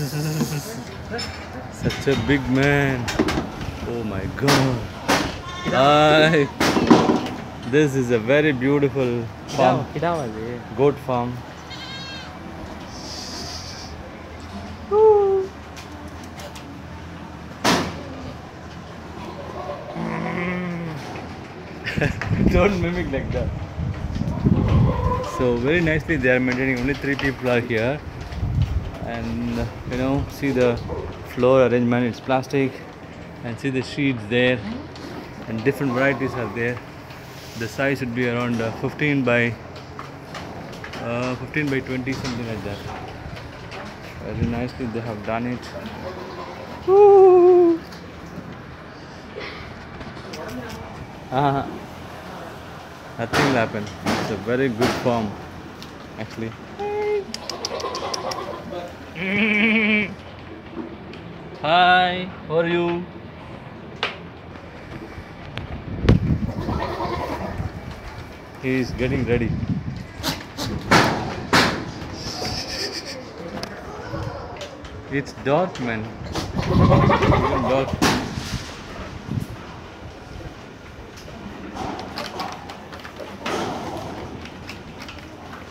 Such a big man. Oh my god. Hi. This is a very beautiful farm. Goat farm. Don't mimic like that. So very nicely they are maintaining. Only 3 people are here, and see the floor arrangement. It's plastic, and see the sheets there, and different varieties are there. The size would be around 15 by 20, something like that. Very nicely they have done it. Woo! Nothing will happen. It's a very good farm, actually. Hi, how are you? He is getting ready. It's dark, man. Even dark.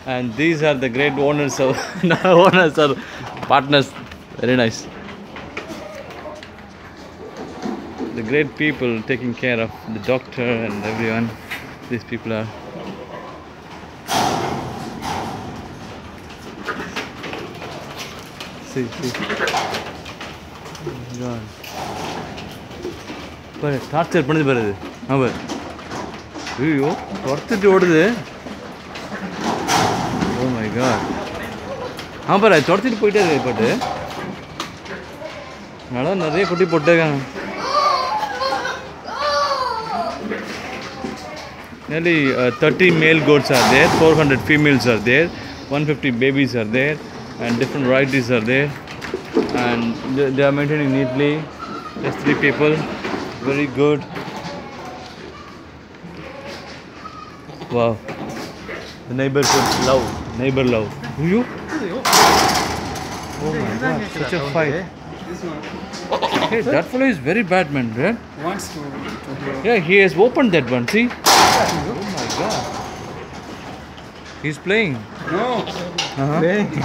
And these are the great owners of owners or partners. Very nice. The great people taking care of the doctor and everyone. These people are. See. Oh my God. But torture பண்ணது பாரு. அவ. ஐயோ, torture ஓடுது. Oh my God. பாரு, torture போயிட்டே இருக்கு போட்டு. நல்லா நிறைய குட்டி போட்டுருக்காங்க. Nearly 30 male goats are there, 400 females are there, 150 babies are there, and different varieties are there, and they are maintaining neatly. Just 3 people, very good. Wow, the neighborhood love, neighbor love. Who you? Oh my God, such a fight. Hey, that fellow is very bad, man, right? Wants to Yeah, he has opened that one, see? Oh my God. He's playing. No.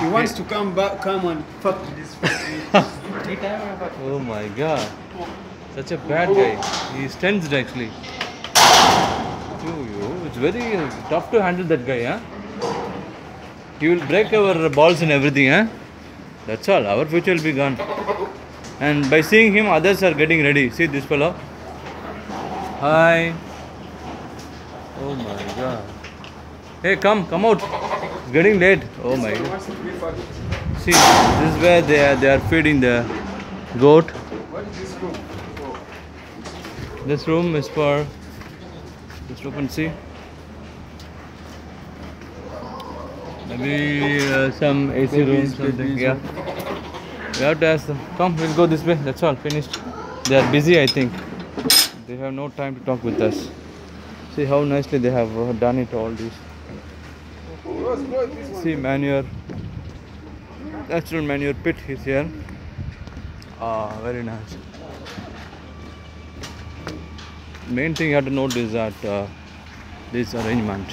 He wants to come and fuck this Oh my God. Such a bad guy. He's tensed actually. It's very tough to handle that guy, huh? He will break our balls and everything, huh? That's all. Our future will be gone. And by seeing him, others are getting ready. See this fellow. Hi. Oh my God. Hey, come out. It's getting late. Oh my God. See, this is where they are feeding the goat. What is this room? This room is for. Let's open. See. Maybe some AC room, something. Yeah. We have to ask them. Come, we'll go this way. That's all. Finished. They are busy, I think. They have no time to talk with us. See how nicely they have done it, all this. See, manure. Natural manure pit is here. Very nice. Main thing you have to note is that this arrangement.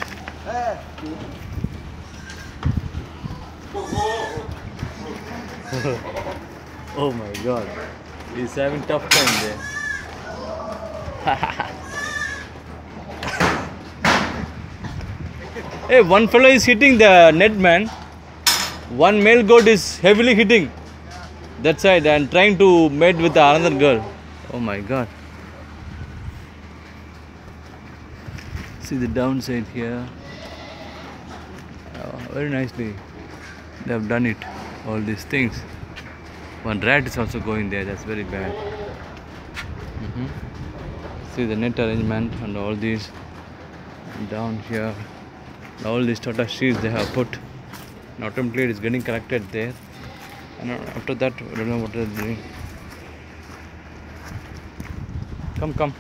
Oh my God, he's having tough time there. Hey, one fellow is hitting the net, man. One male goat is heavily hitting that side and trying to mate with another girl. Oh my God. See the downside here. Very nicely they have done it. All these things. One rat is also going there. That's very bad. See the net arrangement and all these down here. All these Tata sheets they have put. And automatically it is getting collected there. And after that, I don't know what they are doing. Come.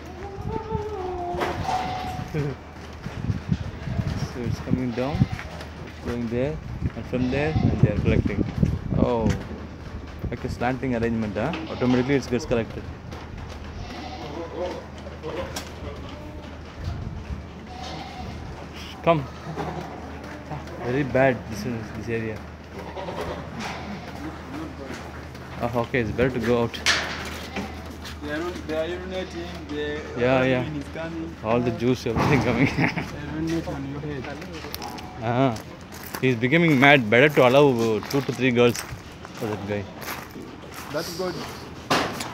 So it's coming down, it's going there, and from there, and they are collecting. Oh, Like a slanting arrangement, huh? Automatically it gets collected. Come. Very bad this area. Oh, okay, it's better to go out. They are urinating. Yeah. urine is coming. All the juice, everything coming. They urinate on your head. He's becoming mad. Better to allow 2 to 3 girls for that guy. That's good.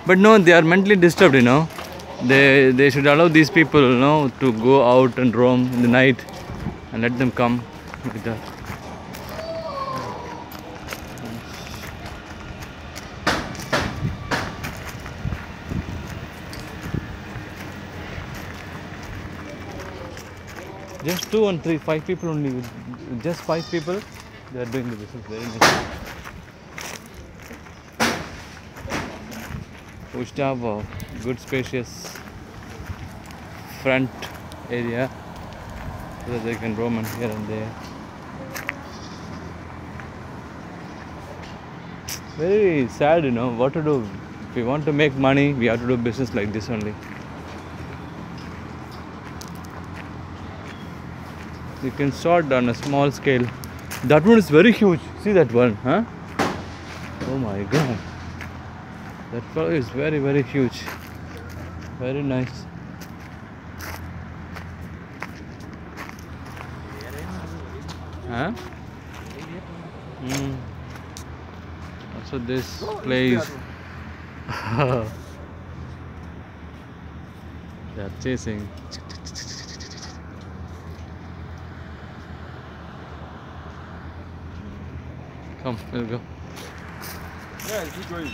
But no, they are mentally disturbed, you know. They should allow these people, you know, to go out and roam in the night and let them come like that. Just 2 and 3, 5 people only. With just 5 people, they are doing the business very nice. We should have a good spacious front area so that they can roam here and there. Very sad, you know, what to do. If we want to make money, we have to do business like this only. You can start on a small scale. That one is very huge. See that one, huh? Oh my god. That fellow is very, very huge. Very nice. Huh? Also this place. They are chasing. Come, we'll go. Yeah, keep going.